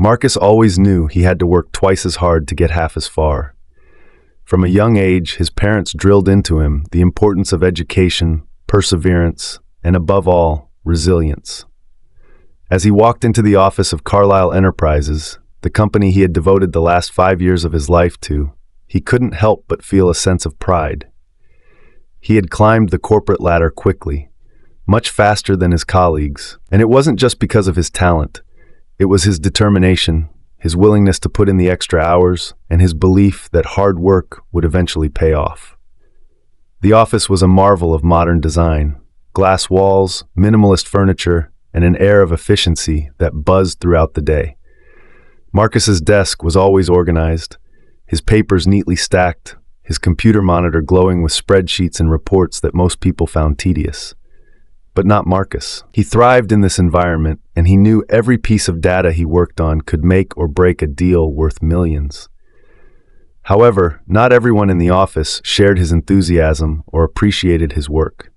Marcus always knew he had to work twice as hard to get half as far. From a young age, his parents drilled into him the importance of education, perseverance, and above all, resilience. As he walked into the office of Carlyle Enterprises, the company he had devoted the last 5 years of his life to, he couldn't help but feel a sense of pride. He had climbed the corporate ladder quickly, much faster than his colleagues, and it wasn't just because of his talent. It was his determination, his willingness to put in the extra hours, and his belief that hard work would eventually pay off. The office was a marvel of modern design, glass walls, minimalist furniture, and an air of efficiency that buzzed throughout the day. Marcus's desk was always organized, his papers neatly stacked, his computer monitor glowing with spreadsheets and reports that most people found tedious. But not Marcus. He thrived in this environment, and he knew every piece of data he worked on could make or break a deal worth millions. However, not everyone in the office shared his enthusiasm or appreciated his work.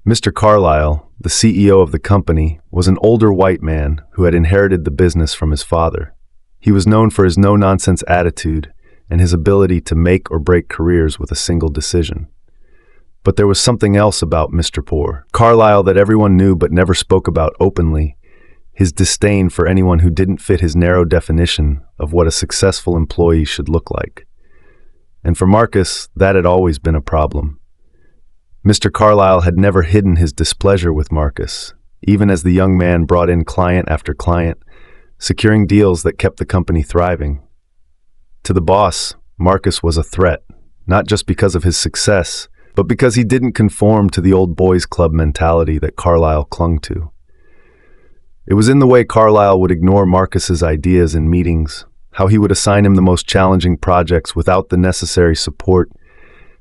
Mr. Carlyle, the CEO of the company, was an older white man who had inherited the business from his father. He was known for his no-nonsense attitude and his ability to make or break careers with a single decision. But there was something else about Mr. Carlyle that everyone knew but never spoke about openly: his disdain for anyone who didn't fit his narrow definition of what a successful employee should look like. And for Marcus, that had always been a problem. Mr. Carlyle had never hidden his displeasure with Marcus, even as the young man brought in client after client, securing deals that kept the company thriving. To the boss, Marcus was a threat, not just because of his success, but because he didn't conform to the old boys club mentality that Carlyle clung to. It was in the way Carlyle would ignore Marcus's ideas in meetings, how he would assign him the most challenging projects without the necessary support,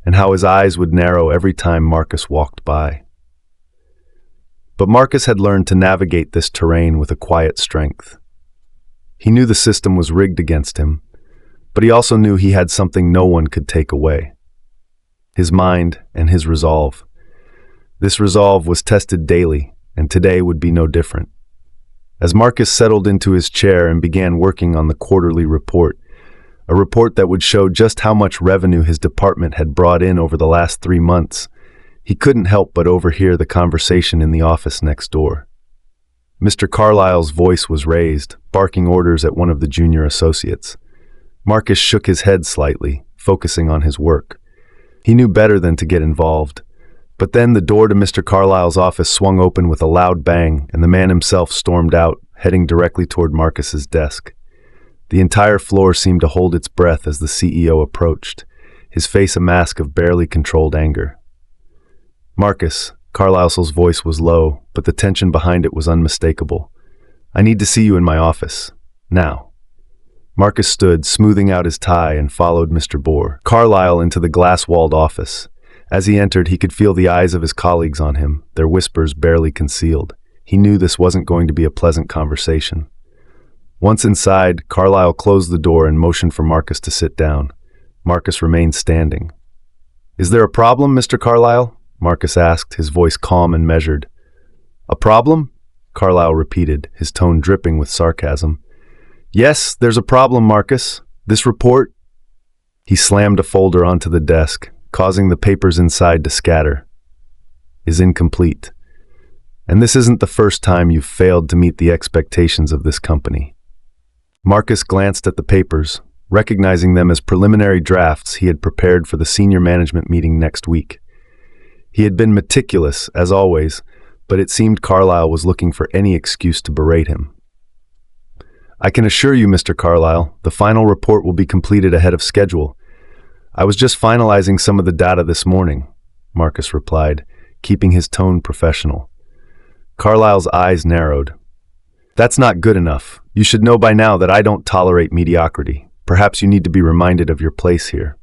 and how his eyes would narrow every time Marcus walked by. But Marcus had learned to navigate this terrain with a quiet strength. He knew the system was rigged against him, but he also knew he had something no one could take away: his mind and his resolve. This resolve was tested daily, and today would be no different. As Marcus settled into his chair and began working on the quarterly report, a report that would show just how much revenue his department had brought in over the last 3 months, he couldn't help but overhear the conversation in the office next door. Mr. Carlyle's voice was raised, barking orders at one of the junior associates. Marcus shook his head slightly, focusing on his work. He knew better than to get involved. But then the door to Mr. Carlyle's office swung open with a loud bang, and the man himself stormed out, heading directly toward Marcus's desk. The entire floor seemed to hold its breath as the CEO approached, his face a mask of barely controlled anger. "Marcus," Carlyle's voice was low, but the tension behind it was unmistakable. "I need to see you in my office. Now." Marcus stood, smoothing out his tie, and followed Mr. Carlyle into the glass-walled office. As he entered, he could feel the eyes of his colleagues on him, their whispers barely concealed. He knew this wasn't going to be a pleasant conversation. Once inside, Carlyle closed the door and motioned for Marcus to sit down. Marcus remained standing. "Is there a problem, Mr. Carlyle?" Marcus asked, his voice calm and measured. "A problem?" Carlyle repeated, his tone dripping with sarcasm. "Yes, there's a problem, Marcus. This report—" He slammed a folder onto the desk, causing the papers inside to scatter. "Is incomplete. And this isn't the first time you've failed to meet the expectations of this company." Marcus glanced at the papers, recognizing them as preliminary drafts he had prepared for the senior management meeting next week. He had been meticulous, as always, but it seemed Carlyle was looking for any excuse to berate him. "I can assure you, Mr. Carlyle, the final report will be completed ahead of schedule. I was just finalizing some of the data this morning," Marcus replied, keeping his tone professional. Carlyle's eyes narrowed. "That's not good enough. You should know by now that I don't tolerate mediocrity. Perhaps you need to be reminded of your place here."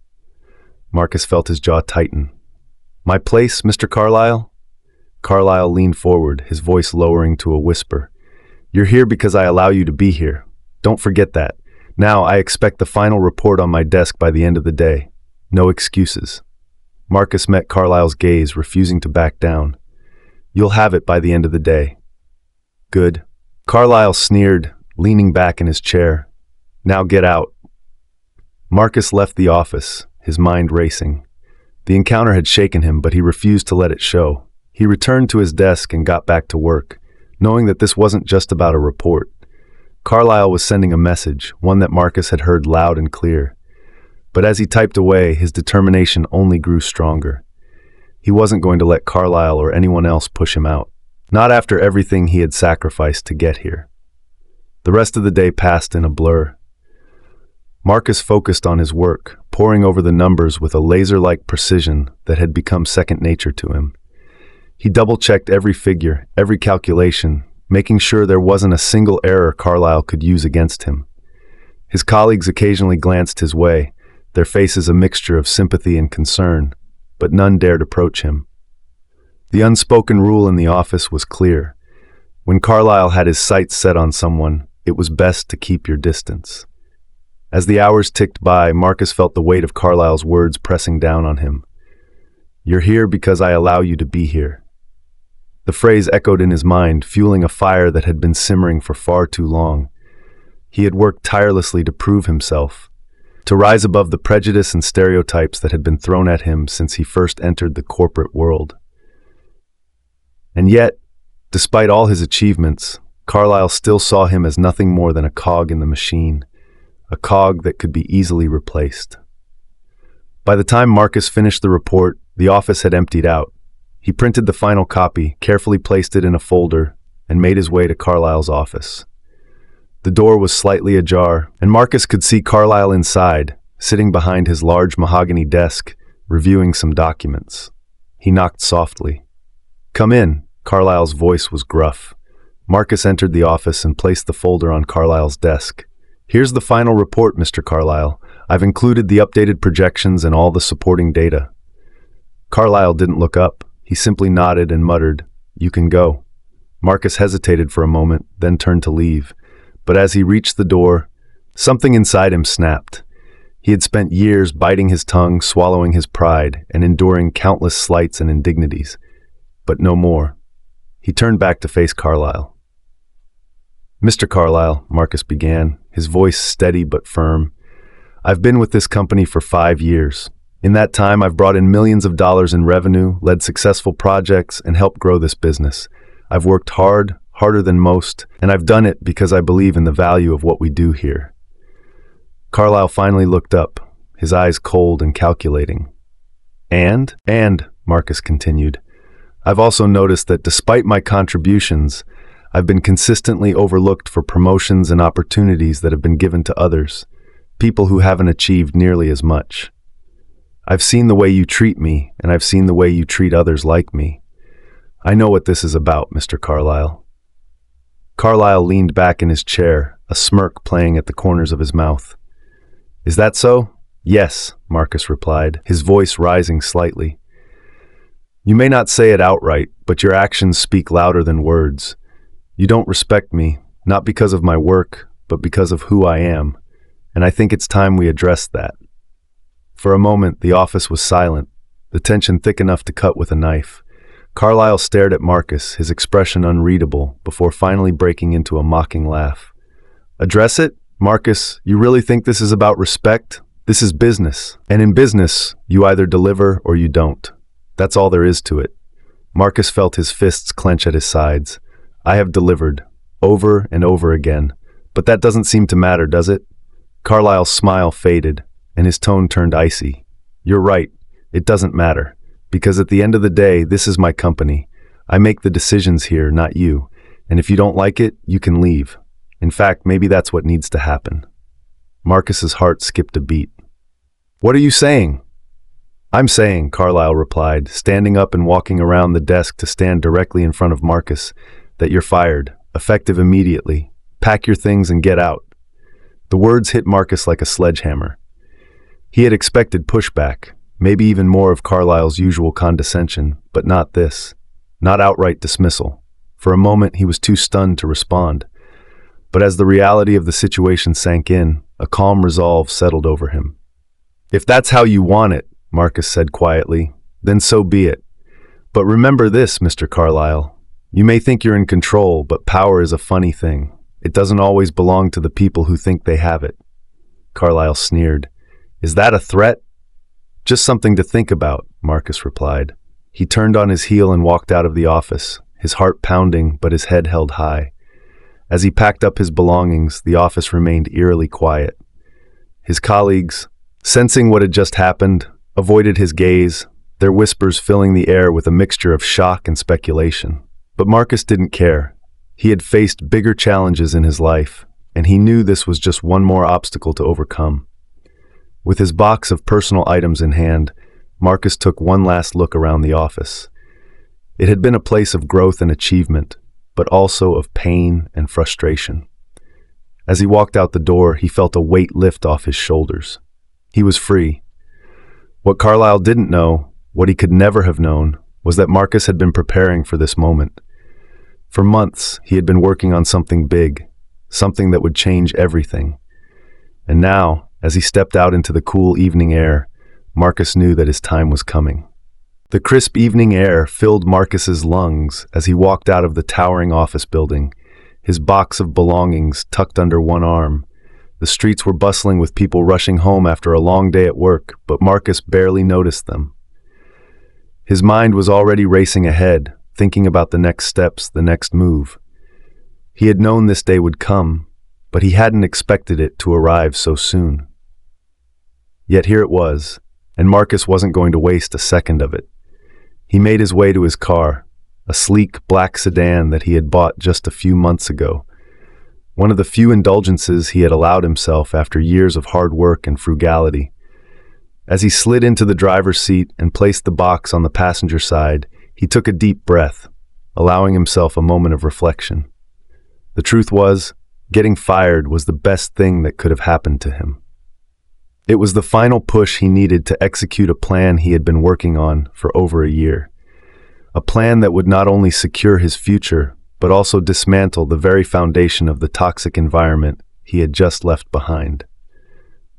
Marcus felt his jaw tighten. "My place, Mr. Carlyle?" Carlyle leaned forward, his voice lowering to a whisper. "You're here because I allow you to be here. Don't forget that. Now I expect the final report on my desk by the end of the day. No excuses." Marcus met Carlyle's gaze, refusing to back down. "You'll have it by the end of the day." "Good." Carlyle sneered, leaning back in his chair. "Now get out." Marcus left the office, his mind racing. The encounter had shaken him, but he refused to let it show. He returned to his desk and got back to work, knowing that this wasn't just about a report. Carlyle was sending a message, one that Marcus had heard loud and clear. But as he typed away, his determination only grew stronger. He wasn't going to let Carlyle or anyone else push him out. Not after everything he had sacrificed to get here. The rest of the day passed in a blur. Marcus focused on his work, poring over the numbers with a laser-like precision that had become second nature to him. He double-checked every figure, every calculation, making sure there wasn't a single error Carlyle could use against him. His colleagues occasionally glanced his way, their faces a mixture of sympathy and concern, but none dared approach him. The unspoken rule in the office was clear. When Carlyle had his sights set on someone, it was best to keep your distance. As the hours ticked by, Marcus felt the weight of Carlyle's words pressing down on him. "You're here because I allow you to be here." The phrase echoed in his mind, fueling a fire that had been simmering for far too long. He had worked tirelessly to prove himself, to rise above the prejudice and stereotypes that had been thrown at him since he first entered the corporate world. And yet, despite all his achievements, Carlyle still saw him as nothing more than a cog in the machine, a cog that could be easily replaced. By the time Marcus finished the report, the office had emptied out. He printed the final copy, carefully placed it in a folder, and made his way to Carlyle's office. The door was slightly ajar, and Marcus could see Carlyle inside, sitting behind his large mahogany desk, reviewing some documents. He knocked softly. "Come in." Carlyle's voice was gruff. Marcus entered the office and placed the folder on Carlyle's desk. "Here's the final report, Mr. Carlyle. I've included the updated projections and all the supporting data." Carlyle didn't look up. He simply nodded and muttered, "You can go." Marcus hesitated for a moment, then turned to leave. But as he reached the door, something inside him snapped. He had spent years biting his tongue, swallowing his pride, and enduring countless slights and indignities. But no more. He turned back to face Carlyle. "Mr. Carlyle," Marcus began, his voice steady but firm, "I've been with this company for 5 years. In that time, I've brought in millions of dollars in revenue, led successful projects, and helped grow this business. I've worked hard, harder than most, and I've done it because I believe in the value of what we do here." Carlyle finally looked up, his eyes cold and calculating. And, Marcus continued, "I've also noticed that despite my contributions, I've been consistently overlooked for promotions and opportunities that have been given to others, people who haven't achieved nearly as much. I've seen the way you treat me, and I've seen the way you treat others like me. I know what this is about, Mr. Carlyle." Carlyle leaned back in his chair, a smirk playing at the corners of his mouth. "Is that so?" "Yes," Marcus replied, his voice rising slightly. "You may not say it outright, but your actions speak louder than words. You don't respect me, not because of my work, but because of who I am, and I think it's time we address that." For a moment, the office was silent, the tension thick enough to cut with a knife. Carlyle stared at Marcus, his expression unreadable, before finally breaking into a mocking laugh. "Address it? Marcus, you really think this is about respect? This is business, and in business, you either deliver or you don't. That's all there is to it." Marcus felt his fists clench at his sides. "I have delivered, over and over again, but that doesn't seem to matter, does it?" Carlyle's smile faded, and his tone turned icy. "You're right, it doesn't matter. Because at the end of the day, this is my company. I make the decisions here, not you. And if you don't like it, you can leave. In fact, maybe that's what needs to happen." Marcus's heart skipped a beat. "What are you saying?" "I'm saying," Carlyle replied, standing up and walking around the desk to stand directly in front of Marcus, "that you're fired, effective immediately. Pack your things and get out." The words hit Marcus like a sledgehammer. He had expected pushback, maybe even more of Carlyle's usual condescension, but not this. Not outright dismissal. For a moment, he was too stunned to respond. But as the reality of the situation sank in, a calm resolve settled over him. "If that's how you want it," Marcus said quietly, "then so be it. But remember this, Mr. Carlyle. You may think you're in control, but power is a funny thing. It doesn't always belong to the people who think they have it. Carlyle sneered. Is that a threat? Just something to think about, Marcus replied. He turned on his heel and walked out of the office, his heart pounding but his head held high. As he packed up his belongings, the office remained eerily quiet. His colleagues, sensing what had just happened, avoided his gaze, their whispers filling the air with a mixture of shock and speculation. But Marcus didn't care. He had faced bigger challenges in his life, and he knew this was just one more obstacle to overcome. With his box of personal items in hand, Marcus took one last look around the office. It had been a place of growth and achievement, but also of pain and frustration. As he walked out the door, he felt a weight lift off his shoulders. He was free. What Carlyle didn't know, what he could never have known, was that Marcus had been preparing for this moment. For months, he had been working on something big, something that would change everything. And now, as he stepped out into the cool evening air, Marcus knew that his time was coming. The crisp evening air filled Marcus's lungs as he walked out of the towering office building, his box of belongings tucked under one arm. The streets were bustling with people rushing home after a long day at work, but Marcus barely noticed them. His mind was already racing ahead, thinking about the next steps, the next move. He had known this day would come, but he hadn't expected it to arrive so soon. Yet here it was, and Marcus wasn't going to waste a second of it. He made his way to his car, a sleek black sedan that he had bought just a few months ago. One of the few indulgences he had allowed himself after years of hard work and frugality. As he slid into the driver's seat and placed the box on the passenger side, he took a deep breath, allowing himself a moment of reflection. The truth was, getting fired was the best thing that could have happened to him. It was the final push he needed to execute a plan he had been working on for over a year. A plan that would not only secure his future, but also dismantle the very foundation of the toxic environment he had just left behind.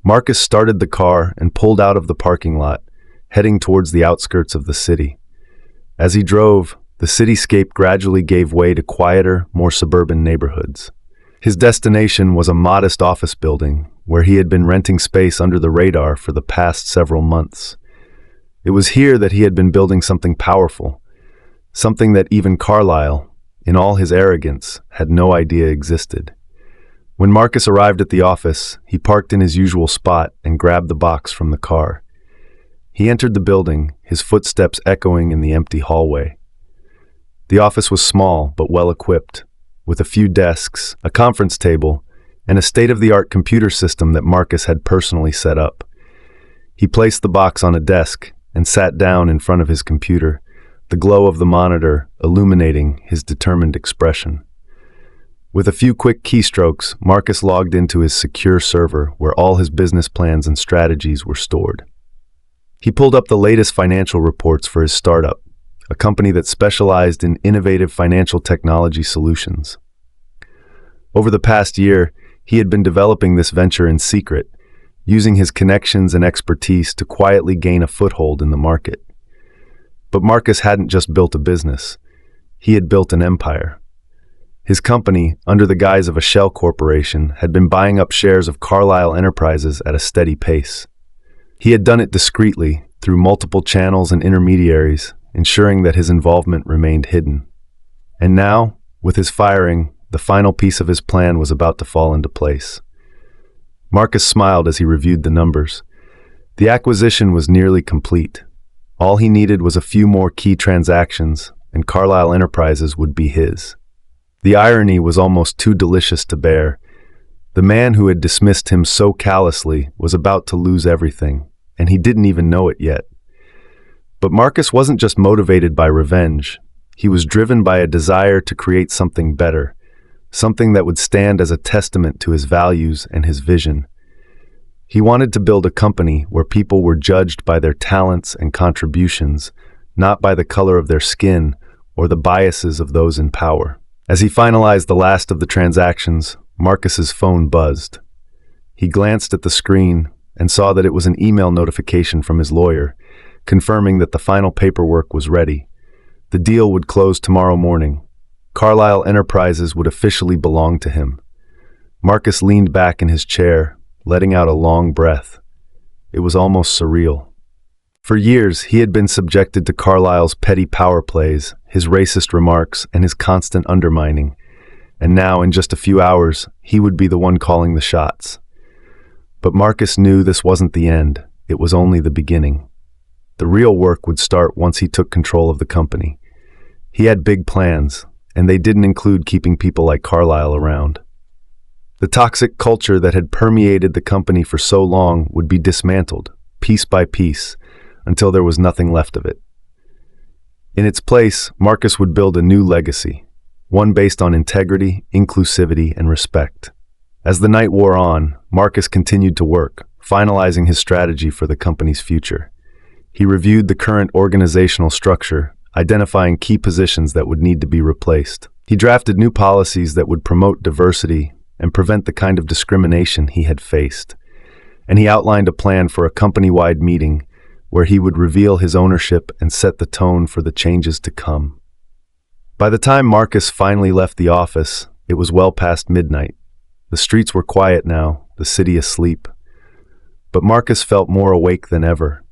Marcus started the car and pulled out of the parking lot, heading towards the outskirts of the city. As he drove, the cityscape gradually gave way to quieter, more suburban neighborhoods. His destination was a modest office building, where he had been renting space under the radar for the past several months. It was here that he had been building something powerful, something that even Carlyle, in all his arrogance, had no idea existed. When Marcus arrived at the office, he parked in his usual spot and grabbed the box from the car. He entered the building, his footsteps echoing in the empty hallway. The office was small but well equipped, with a few desks, a conference table, and a state-of-the-art computer system that Marcus had personally set up. He placed the box on a desk and sat down in front of his computer, the glow of the monitor illuminating his determined expression. With a few quick keystrokes, Marcus logged into his secure server where all his business plans and strategies were stored. He pulled up the latest financial reports for his startup, a company that specialized in innovative financial technology solutions. Over the past year, he had been developing this venture in secret, using his connections and expertise to quietly gain a foothold in the market. But Marcus hadn't just built a business. He had built an empire. His company, under the guise of a shell corporation, had been buying up shares of Carlyle Enterprises at a steady pace. He had done it discreetly, through multiple channels and intermediaries, ensuring that his involvement remained hidden. And now, with his firing, the final piece of his plan was about to fall into place. Marcus smiled as he reviewed the numbers. The acquisition was nearly complete. All he needed was a few more key transactions, and Carlyle Enterprises would be his. The irony was almost too delicious to bear. The man who had dismissed him so callously was about to lose everything, and he didn't even know it yet. But Marcus wasn't just motivated by revenge. He was driven by a desire to create something better, something that would stand as a testament to his values and his vision. He wanted to build a company where people were judged by their talents and contributions, not by the color of their skin or the biases of those in power. As he finalized the last of the transactions, Marcus's phone buzzed. He glanced at the screen and saw that it was an email notification from his lawyer, confirming that the final paperwork was ready. The deal would close tomorrow morning. Carlyle Enterprises would officially belong to him. Marcus leaned back in his chair, letting out a long breath. It was almost surreal. For years, he had been subjected to Carlyle's petty power plays, his racist remarks, and his constant undermining. And now, in just a few hours, he would be the one calling the shots. But Marcus knew this wasn't the end. It was only the beginning. The real work would start once he took control of the company. He had big plans, and they didn't include keeping people like Carlyle around. The toxic culture that had permeated the company for so long would be dismantled, piece by piece, until there was nothing left of it. In its place, Marcus would build a new legacy, one based on integrity, inclusivity, and respect. As the night wore on, Marcus continued to work, finalizing his strategy for the company's future. He reviewed the current organizational structure, identifying key positions that would need to be replaced. He drafted new policies that would promote diversity and prevent the kind of discrimination he had faced. And he outlined a plan for a company-wide meeting where he would reveal his ownership and set the tone for the changes to come. By the time Marcus finally left the office, it was well past midnight. The streets were quiet now, the city asleep. But Marcus felt more awake than ever.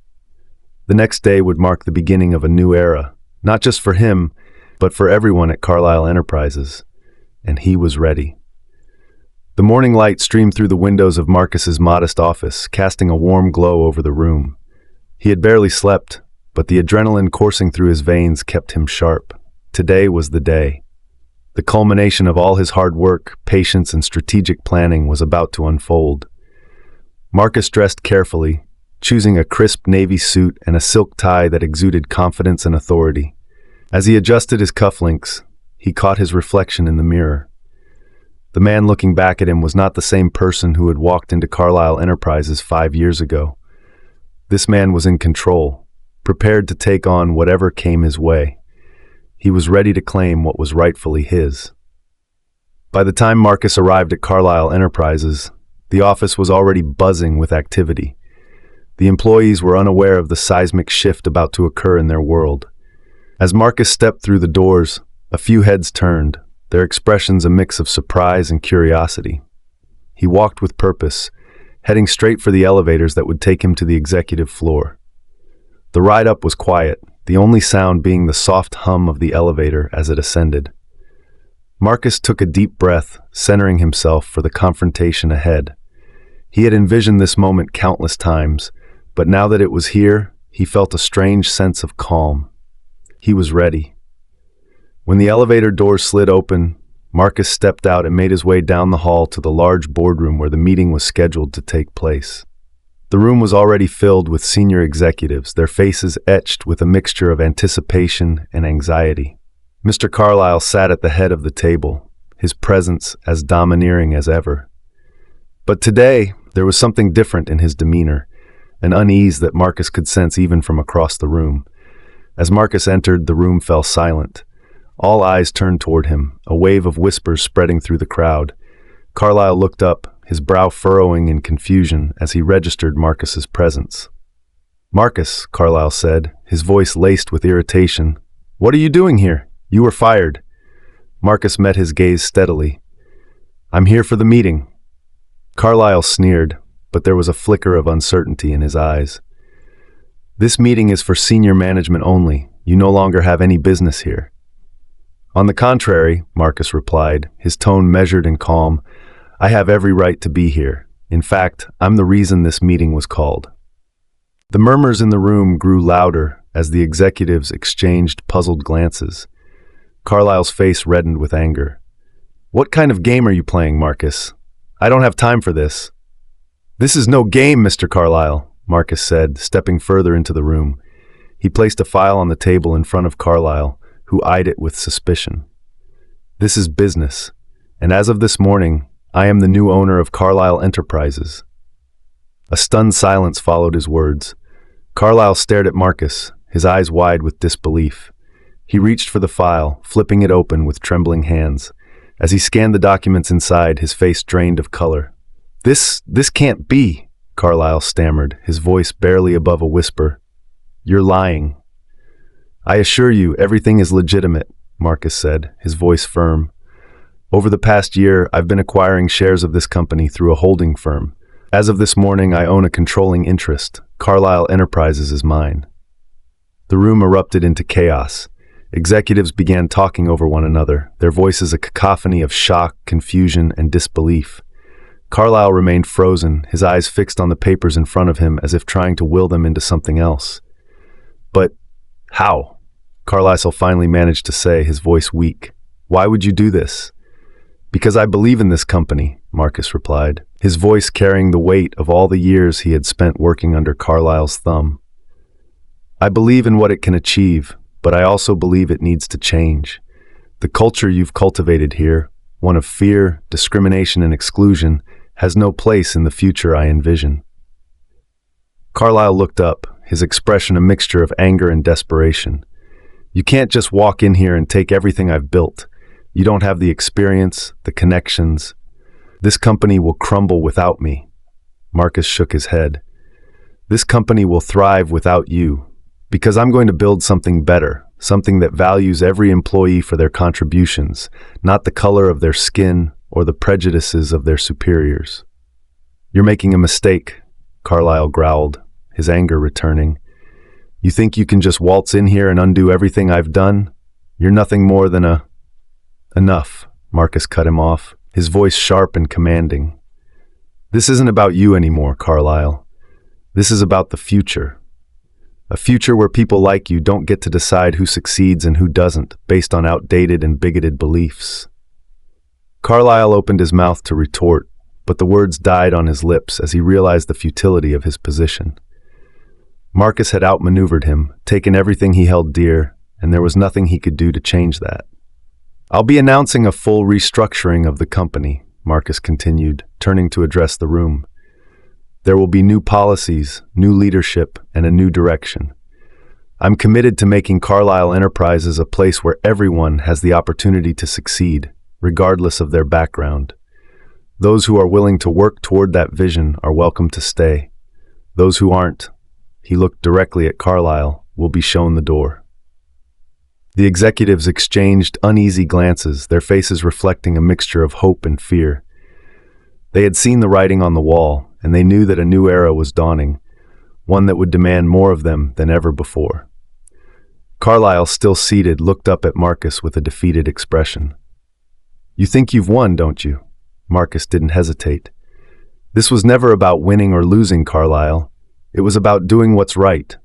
The next day would mark the beginning of a new era, not just for him, but for everyone at Carlyle Enterprises. And he was ready. The morning light streamed through the windows of Marcus's modest office, casting a warm glow over the room. He had barely slept, but the adrenaline coursing through his veins kept him sharp. Today was the day. The culmination of all his hard work, patience, and strategic planning was about to unfold. Marcus dressed carefully, choosing a crisp navy suit and a silk tie that exuded confidence and authority. As he adjusted his cufflinks, he caught his reflection in the mirror. The man looking back at him was not the same person who had walked into Carlyle Enterprises 5 years ago. This man was in control, prepared to take on whatever came his way. He was ready to claim what was rightfully his. By the time Marcus arrived at Carlyle Enterprises, the office was already buzzing with activity. The employees were unaware of the seismic shift about to occur in their world. As Marcus stepped through the doors, a few heads turned, their expressions a mix of surprise and curiosity. He walked with purpose, heading straight for the elevators that would take him to the executive floor. The ride up was quiet, the only sound being the soft hum of the elevator as it ascended. Marcus took a deep breath, centering himself for the confrontation ahead. He had envisioned this moment countless times, but now that it was here, he felt a strange sense of calm. He was ready. When the elevator doors slid open, Marcus stepped out and made his way down the hall to the large boardroom where the meeting was scheduled to take place. The room was already filled with senior executives, their faces etched with a mixture of anticipation and anxiety. Mr. Carlyle sat at the head of the table, his presence as domineering as ever. But today, there was something different in his demeanor, an unease that Marcus could sense even from across the room. As Marcus entered, the room fell silent. All eyes turned toward him, a wave of whispers spreading through the crowd. Carlyle looked up, his brow furrowing in confusion as he registered Marcus's presence. "Marcus," Carlyle said, his voice laced with irritation, "what are you doing here? You were fired." Marcus met his gaze steadily. "I'm here for the meeting." Carlyle sneered, but there was a flicker of uncertainty in his eyes. "This meeting is for senior management only. You no longer have any business here." "On the contrary," Marcus replied, his tone measured and calm, "I have every right to be here. In fact, I'm the reason this meeting was called." The murmurs in the room grew louder as the executives exchanged puzzled glances. Carlyle's face reddened with anger. "What kind of game are you playing, Marcus? I don't have time for this." "This is no game, Mr. Carlyle," Marcus said, stepping further into the room. He placed a file on the table in front of Carlyle, who eyed it with suspicion. "This is business, and as of this morning, I am the new owner of Carlyle Enterprises." A stunned silence followed his words. Carlyle stared at Marcus, his eyes wide with disbelief. He reached for the file, flipping it open with trembling hands. As he scanned the documents inside, his face drained of color. This can't be," Carlyle stammered, his voice barely above a whisper. "You're lying." "I assure you, everything is legitimate," Marcus said, his voice firm. Over the past year, I've been acquiring shares of this company through a holding firm. As of this morning, I own a controlling interest. Carlyle Enterprises is mine. The room erupted into chaos. Executives began talking over one another, their voices a cacophony of shock, confusion, and disbelief. Carlyle remained frozen, his eyes fixed on the papers in front of him as if trying to will them into something else. But how? Carlyle finally managed to say, his voice weak. Why would you do this? Because I believe in this company, Marcus replied, his voice carrying the weight of all the years he had spent working under Carlyle's thumb. I believe in what it can achieve, but I also believe it needs to change. The culture you've cultivated here, one of fear, discrimination, and exclusion, has no place in the future I envision. Carlyle looked up, his expression a mixture of anger and desperation. You can't just walk in here and take everything I've built. You don't have the experience, the connections. This company will crumble without me. Marcus shook his head. This company will thrive without you, because I'm going to build something better, something that values every employee for their contributions, not the color of their skin or the prejudices of their superiors. You're making a mistake, Carlyle growled, his anger returning. You think you can just waltz in here and undo everything I've done? You're nothing more than Enough, Marcus cut him off, his voice sharp and commanding. This isn't about you anymore, Carlyle. This is about the future. A future where people like you don't get to decide who succeeds and who doesn't, based on outdated and bigoted beliefs. Carlyle opened his mouth to retort, but the words died on his lips as he realized the futility of his position. Marcus had outmaneuvered him, taken everything he held dear, and there was nothing he could do to change that. I'll be announcing a full restructuring of the company, Marcus continued, turning to address the room. There will be new policies, new leadership, and a new direction. I'm committed to making Carlyle Enterprises a place where everyone has the opportunity to succeed, regardless of their background. Those who are willing to work toward that vision are welcome to stay. Those who aren't, he looked directly at Carlyle, will be shown the door. The executives exchanged uneasy glances, their faces reflecting a mixture of hope and fear. They had seen the writing on the wall, and they knew that a new era was dawning, one that would demand more of them than ever before. Carlyle, still seated, looked up at Marcus with a defeated expression. You think you've won, don't you? Marcus didn't hesitate. This was never about winning or losing, Carlyle. It was about doing what's right.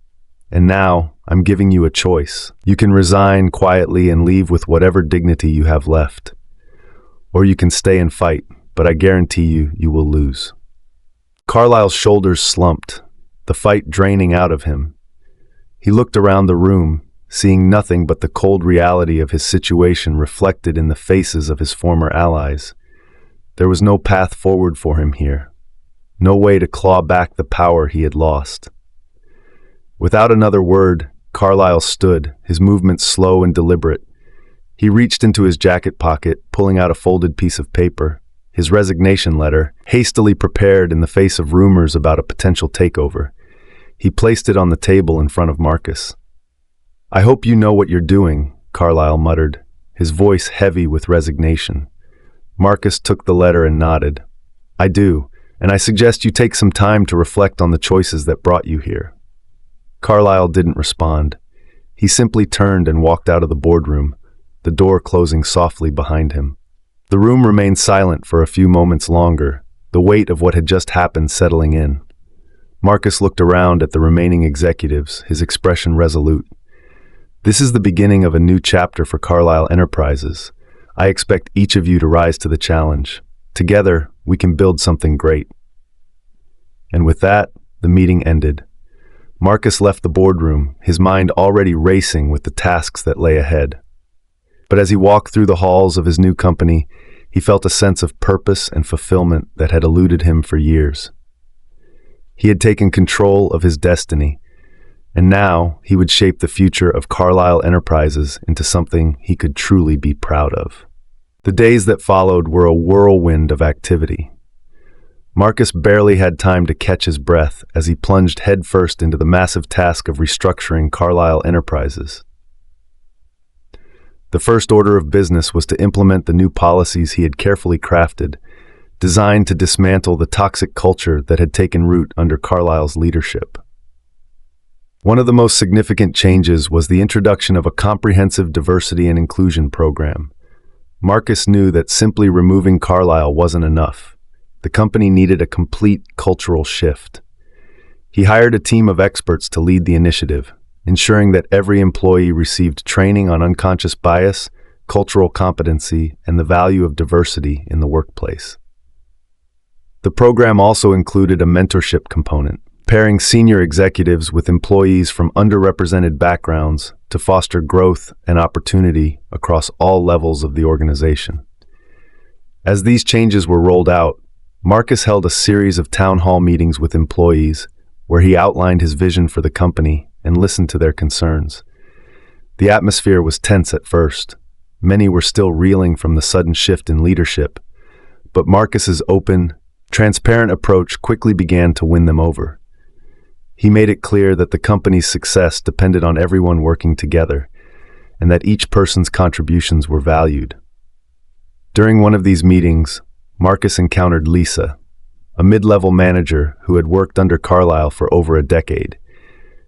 And now, I'm giving you a choice. You can resign quietly and leave with whatever dignity you have left. Or you can stay and fight, but I guarantee you will lose. Carlyle's shoulders slumped, the fight draining out of him. He looked around the room, seeing nothing but the cold reality of his situation reflected in the faces of his former allies. There was no path forward for him here, no way to claw back the power he had lost. Without another word, Carlyle stood, his movements slow and deliberate. He reached into his jacket pocket, pulling out a folded piece of paper, his resignation letter, hastily prepared in the face of rumors about a potential takeover. He placed it on the table in front of Marcus. I hope you know what you're doing, Carlyle muttered, his voice heavy with resignation. Marcus took the letter and nodded. I do, and I suggest you take some time to reflect on the choices that brought you here. Carlyle didn't respond. He simply turned and walked out of the boardroom, the door closing softly behind him. The room remained silent for a few moments longer, the weight of what had just happened settling in. Marcus looked around at the remaining executives, his expression resolute. This is the beginning of a new chapter for Carlyle Enterprises. I expect each of you to rise to the challenge. Together, we can build something great. And with that, the meeting ended. Marcus left the boardroom, his mind already racing with the tasks that lay ahead. But as he walked through the halls of his new company, he felt a sense of purpose and fulfillment that had eluded him for years. He had taken control of his destiny, and now he would shape the future of Carlyle Enterprises into something he could truly be proud of. The days that followed were a whirlwind of activity. Marcus barely had time to catch his breath as he plunged headfirst into the massive task of restructuring Carlyle Enterprises. The first order of business was to implement the new policies he had carefully crafted, designed to dismantle the toxic culture that had taken root under Carlyle's leadership. One of the most significant changes was the introduction of a comprehensive diversity and inclusion program. Marcus knew that simply removing Carlyle wasn't enough. The company needed a complete cultural shift. He hired a team of experts to lead the initiative, ensuring that every employee received training on unconscious bias, cultural competency, and the value of diversity in the workplace. The program also included a mentorship component, pairing senior executives with employees from underrepresented backgrounds to foster growth and opportunity across all levels of the organization. As these changes were rolled out, Marcus held a series of town hall meetings with employees where he outlined his vision for the company and listened to their concerns. The atmosphere was tense at first. Many were still reeling from the sudden shift in leadership, but Marcus's open, transparent approach quickly began to win them over. He made it clear that the company's success depended on everyone working together, and that each person's contributions were valued. During one of these meetings, Marcus encountered Lisa, a mid-level manager who had worked under Carlyle for over a decade.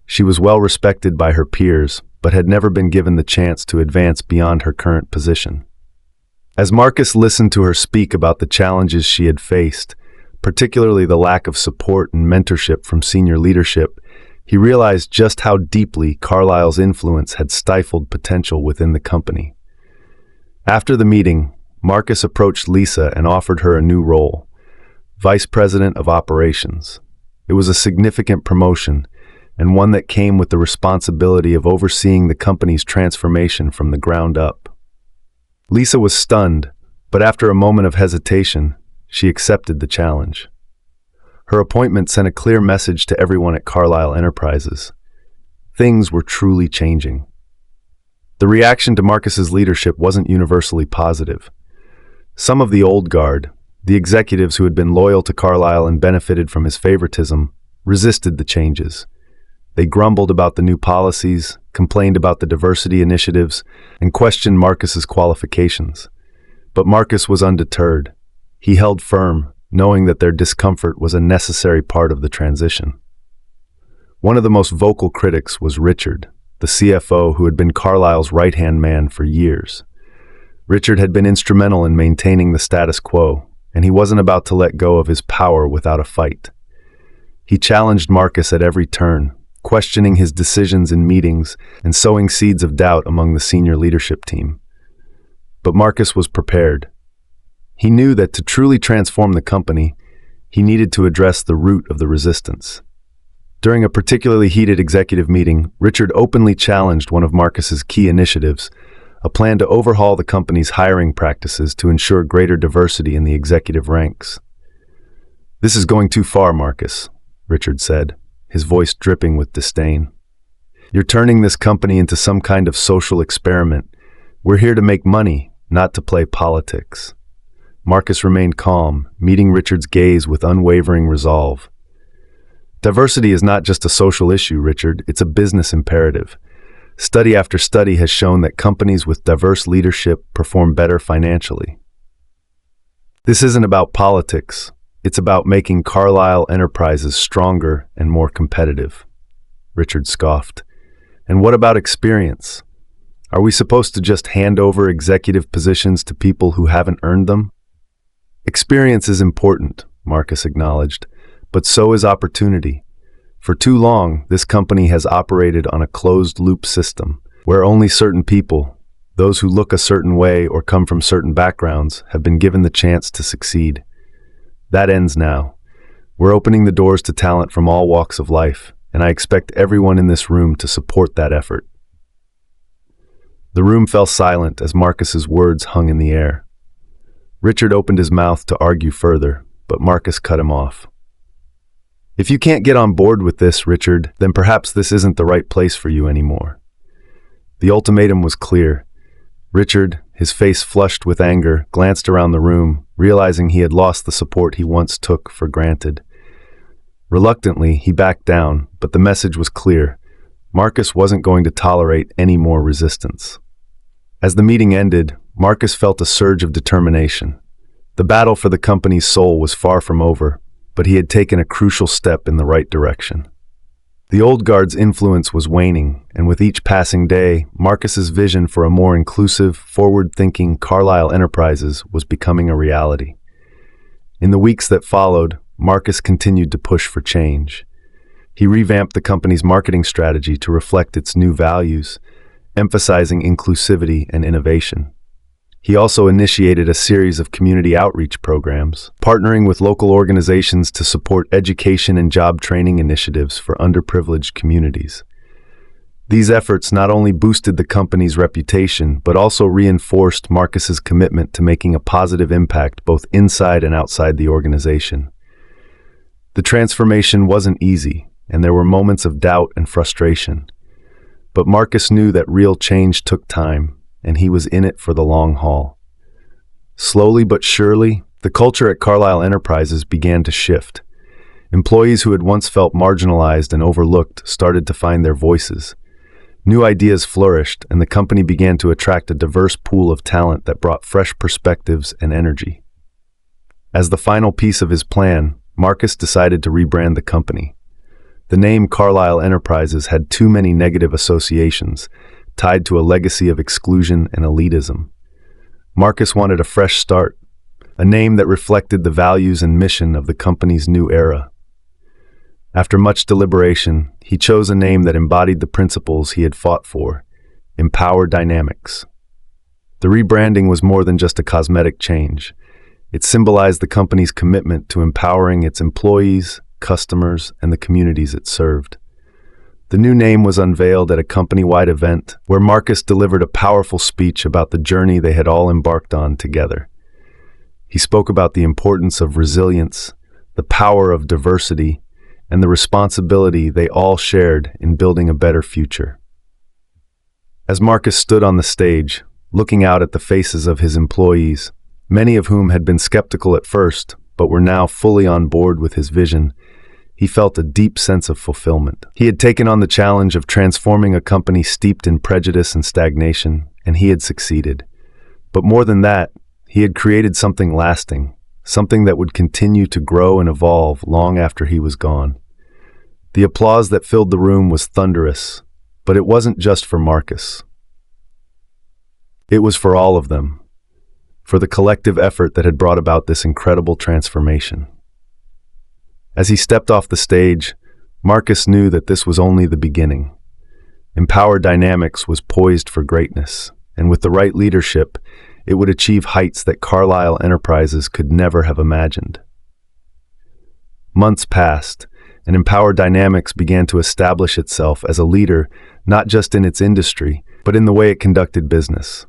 She was well respected by her peers, but had never been given the chance to advance beyond her current position. As Marcus listened to her speak about the challenges she had faced, particularly the lack of support and mentorship from senior leadership, he realized just how deeply Carlyle's influence had stifled potential within the company. After the meeting, Marcus approached Lisa and offered her a new role, Vice President of Operations. It was a significant promotion, and one that came with the responsibility of overseeing the company's transformation from the ground up. Lisa was stunned, but after a moment of hesitation, she accepted the challenge. Her appointment sent a clear message to everyone at Carlyle Enterprises. Things were truly changing. The reaction to Marcus's leadership wasn't universally positive. Some of the old guard, the executives who had been loyal to Carlyle and benefited from his favoritism, resisted the changes. They grumbled about the new policies, complained about the diversity initiatives, and questioned Marcus's qualifications. But Marcus was undeterred. He held firm, knowing that their discomfort was a necessary part of the transition. One of the most vocal critics was Richard, the CFO who had been Carlyle's right-hand man for years. Richard had been instrumental in maintaining the status quo, and he wasn't about to let go of his power without a fight. He challenged Marcus at every turn, questioning his decisions in meetings and sowing seeds of doubt among the senior leadership team. But Marcus was prepared. He knew that to truly transform the company, he needed to address the root of the resistance. During a particularly heated executive meeting, Richard openly challenged one of Marcus's key initiatives, a plan to overhaul the company's hiring practices to ensure greater diversity in the executive ranks. "This is going too far, Marcus," Richard said, his voice dripping with disdain. "You're turning this company into some kind of social experiment. We're here to make money, not to play politics." Marcus remained calm, meeting Richard's gaze with unwavering resolve. "Diversity is not just a social issue, Richard, it's a business imperative. Study after study has shown that companies with diverse leadership perform better financially." "This isn't about politics. It's about making Carlyle Enterprises stronger and more competitive," Richard scoffed. "And what about experience? Are we supposed to just hand over executive positions to people who haven't earned them?" "Experience is important," Marcus acknowledged, "but so is opportunity. For too long, this company has operated on a closed-loop system, where only certain people, those who look a certain way or come from certain backgrounds, have been given the chance to succeed. That ends now. We're opening the doors to talent from all walks of life, and I expect everyone in this room to support that effort." The room fell silent as Marcus's words hung in the air. Richard opened his mouth to argue further, but Marcus cut him off. "If you can't get on board with this, Richard, then perhaps this isn't the right place for you anymore." The ultimatum was clear. Richard, his face flushed with anger, glanced around the room, realizing he had lost the support he once took for granted. Reluctantly, he backed down, but the message was clear. Marcus wasn't going to tolerate any more resistance. As the meeting ended, Marcus felt a surge of determination. The battle for the company's soul was far from over, but he had taken a crucial step in the right direction. The old guard's influence was waning, and with each passing day, Marcus's vision for a more inclusive, forward-thinking Carlyle Enterprises was becoming a reality. In the weeks that followed, Marcus continued to push for change. He revamped the company's marketing strategy to reflect its new values, emphasizing inclusivity and innovation. He also initiated a series of community outreach programs, partnering with local organizations to support education and job training initiatives for underprivileged communities. These efforts not only boosted the company's reputation, but also reinforced Marcus's commitment to making a positive impact both inside and outside the organization. The transformation wasn't easy, and there were moments of doubt and frustration. But Marcus knew that real change took time, and he was in it for the long haul. Slowly but surely, the culture at Carlyle Enterprises began to shift. Employees who had once felt marginalized and overlooked started to find their voices. New ideas flourished, and the company began to attract a diverse pool of talent that brought fresh perspectives and energy. As the final piece of his plan, Marcus decided to rebrand the company. The name Carlyle Enterprises had too many negative associations, tied to a legacy of exclusion and elitism. Marcus wanted a fresh start, a name that reflected the values and mission of the company's new era. After much deliberation, he chose a name that embodied the principles he had fought for: Empower Dynamics. The rebranding was more than just a cosmetic change. It symbolized the company's commitment to empowering its employees, customers, and the communities it served. The new name was unveiled at a company-wide event where Marcus delivered a powerful speech about the journey they had all embarked on together. He spoke about the importance of resilience, the power of diversity, and the responsibility they all shared in building a better future. As Marcus stood on the stage, looking out at the faces of his employees, many of whom had been skeptical at first, but were now fully on board with his vision, he felt a deep sense of fulfillment. He had taken on the challenge of transforming a company steeped in prejudice and stagnation, and he had succeeded. But more than that, he had created something lasting, something that would continue to grow and evolve long after he was gone. The applause that filled the room was thunderous, but it wasn't just for Marcus. It was for all of them, for the collective effort that had brought about this incredible transformation. As he stepped off the stage, Marcus knew that this was only the beginning. Empower Dynamics was poised for greatness, and with the right leadership, it would achieve heights that Carlyle Enterprises could never have imagined. Months passed, and Empower Dynamics began to establish itself as a leader not just in its industry, but in the way it conducted business.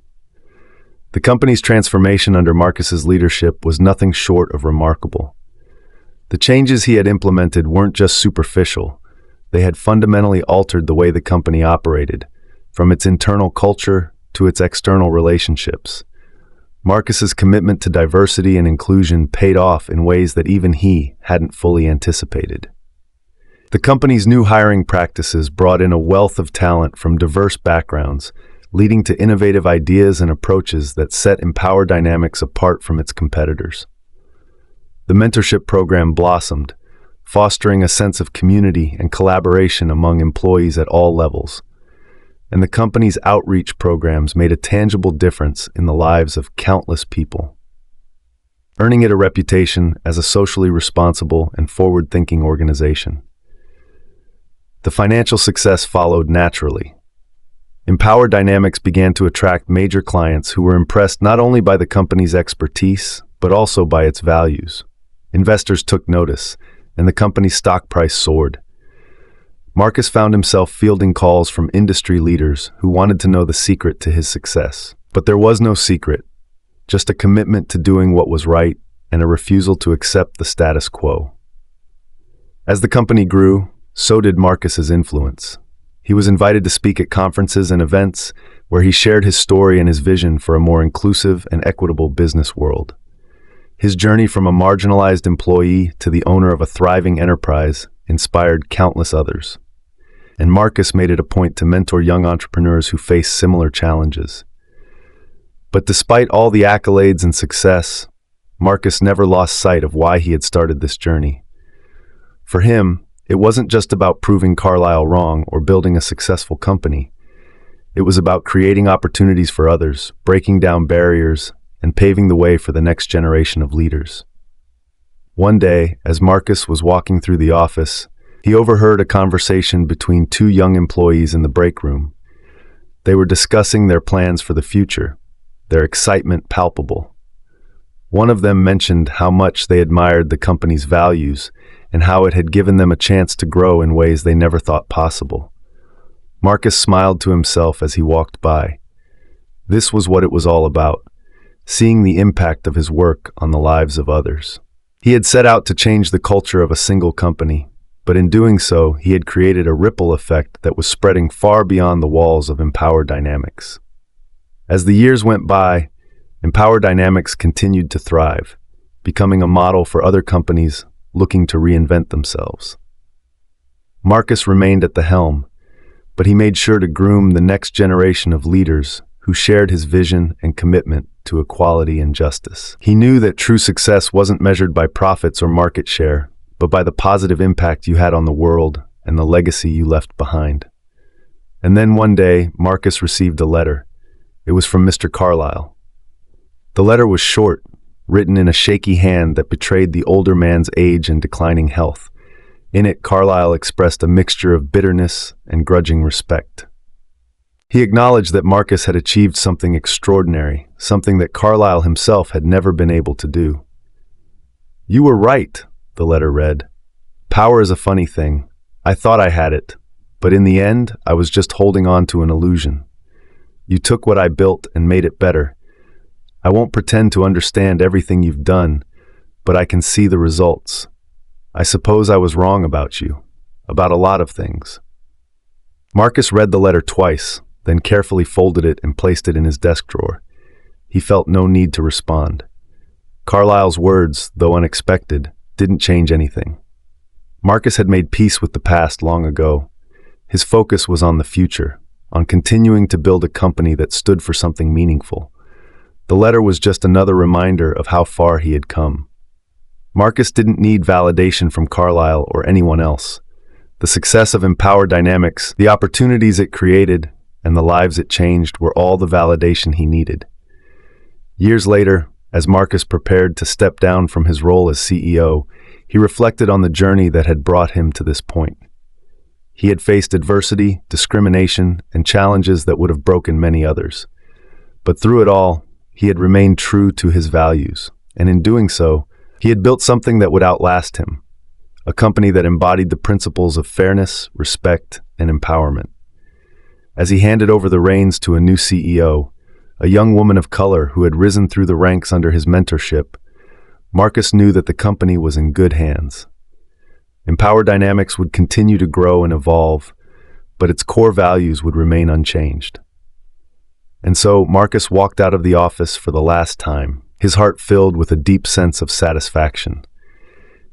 The company's transformation under Marcus's leadership was nothing short of remarkable. The changes he had implemented weren't just superficial. They had fundamentally altered the way the company operated, from its internal culture to its external relationships. Marcus's commitment to diversity and inclusion paid off in ways that even he hadn't fully anticipated. The company's new hiring practices brought in a wealth of talent from diverse backgrounds, leading to innovative ideas and approaches that set Empower Dynamics apart from its competitors. The mentorship program blossomed, fostering a sense of community and collaboration among employees at all levels. And the company's outreach programs made a tangible difference in the lives of countless people, earning it a reputation as a socially responsible and forward-thinking organization. The financial success followed naturally. Empower Dynamics began to attract major clients who were impressed not only by the company's expertise, but also by its values. Investors took notice, and the company's stock price soared. Marcus found himself fielding calls from industry leaders who wanted to know the secret to his success. But there was no secret, just a commitment to doing what was right and a refusal to accept the status quo. As the company grew, so did Marcus's influence. He was invited to speak at conferences and events where he shared his story and his vision for a more inclusive and equitable business world. His journey from a marginalized employee to the owner of a thriving enterprise inspired countless others. And Marcus made it a point to mentor young entrepreneurs who face similar challenges. But despite all the accolades and success, Marcus never lost sight of why he had started this journey. For him, it wasn't just about proving Carlyle wrong or building a successful company. It was about creating opportunities for others, breaking down barriers, and paving the way for the next generation of leaders. One day, as Marcus was walking through the office, he overheard a conversation between two young employees in the break room. They were discussing their plans for the future, their excitement palpable. One of them mentioned how much they admired the company's values and how it had given them a chance to grow in ways they never thought possible. Marcus smiled to himself as he walked by. This was what it was all about, seeing the impact of his work on the lives of others. He had set out to change the culture of a single company, but in doing so, he had created a ripple effect that was spreading far beyond the walls of Empower Dynamics. As the years went by, Empower Dynamics continued to thrive, becoming a model for other companies looking to reinvent themselves. Marcus remained at the helm, but he made sure to groom the next generation of leaders who shared his vision and commitment to equality and justice. He knew that true success wasn't measured by profits or market share, but by the positive impact you had on the world and the legacy you left behind. And then one day, Marcus received a letter. It was from Mr. Carlyle. The letter was short, written in a shaky hand that betrayed the older man's age and declining health. In it, Carlyle expressed a mixture of bitterness and grudging respect. He acknowledged that Marcus had achieved something extraordinary, something that Carlyle himself had never been able to do. "You were right," the letter read. "Power is a funny thing. I thought I had it, but in the end, I was just holding on to an illusion. You took what I built and made it better. I won't pretend to understand everything you've done, but I can see the results. I suppose I was wrong about you, about a lot of things." Marcus read the letter twice, then carefully folded it and placed it in his desk drawer. He felt no need to respond. Carlyle's words, though unexpected, didn't change anything. Marcus had made peace with the past long ago. His focus was on the future, on continuing to build a company that stood for something meaningful. The letter was just another reminder of how far he had come. Marcus didn't need validation from Carlyle or anyone else. The success of Empower Dynamics, the opportunities it created, and the lives it changed were all the validation he needed. Years later, as Marcus prepared to step down from his role as CEO, he reflected on the journey that had brought him to this point. He had faced adversity, discrimination, and challenges that would have broken many others. But through it all, he had remained true to his values, and in doing so, he had built something that would outlast him, a company that embodied the principles of fairness, respect, and empowerment. As he handed over the reins to a new CEO, a young woman of color who had risen through the ranks under his mentorship, Marcus knew that the company was in good hands. Empower Dynamics would continue to grow and evolve, but its core values would remain unchanged. And so Marcus walked out of the office for the last time, his heart filled with a deep sense of satisfaction.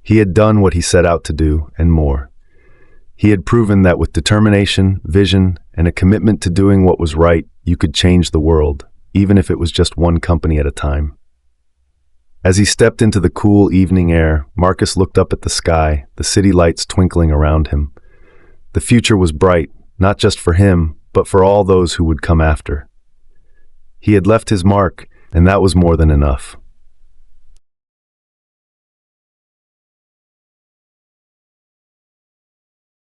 He had done what he set out to do, and more. He had proven that with determination, vision, and a commitment to doing what was right, you could change the world, even if it was just one company at a time. As he stepped into the cool evening air, Marcus looked up at the sky, the city lights twinkling around him. The future was bright, not just for him, but for all those who would come after. He had left his mark, and that was more than enough.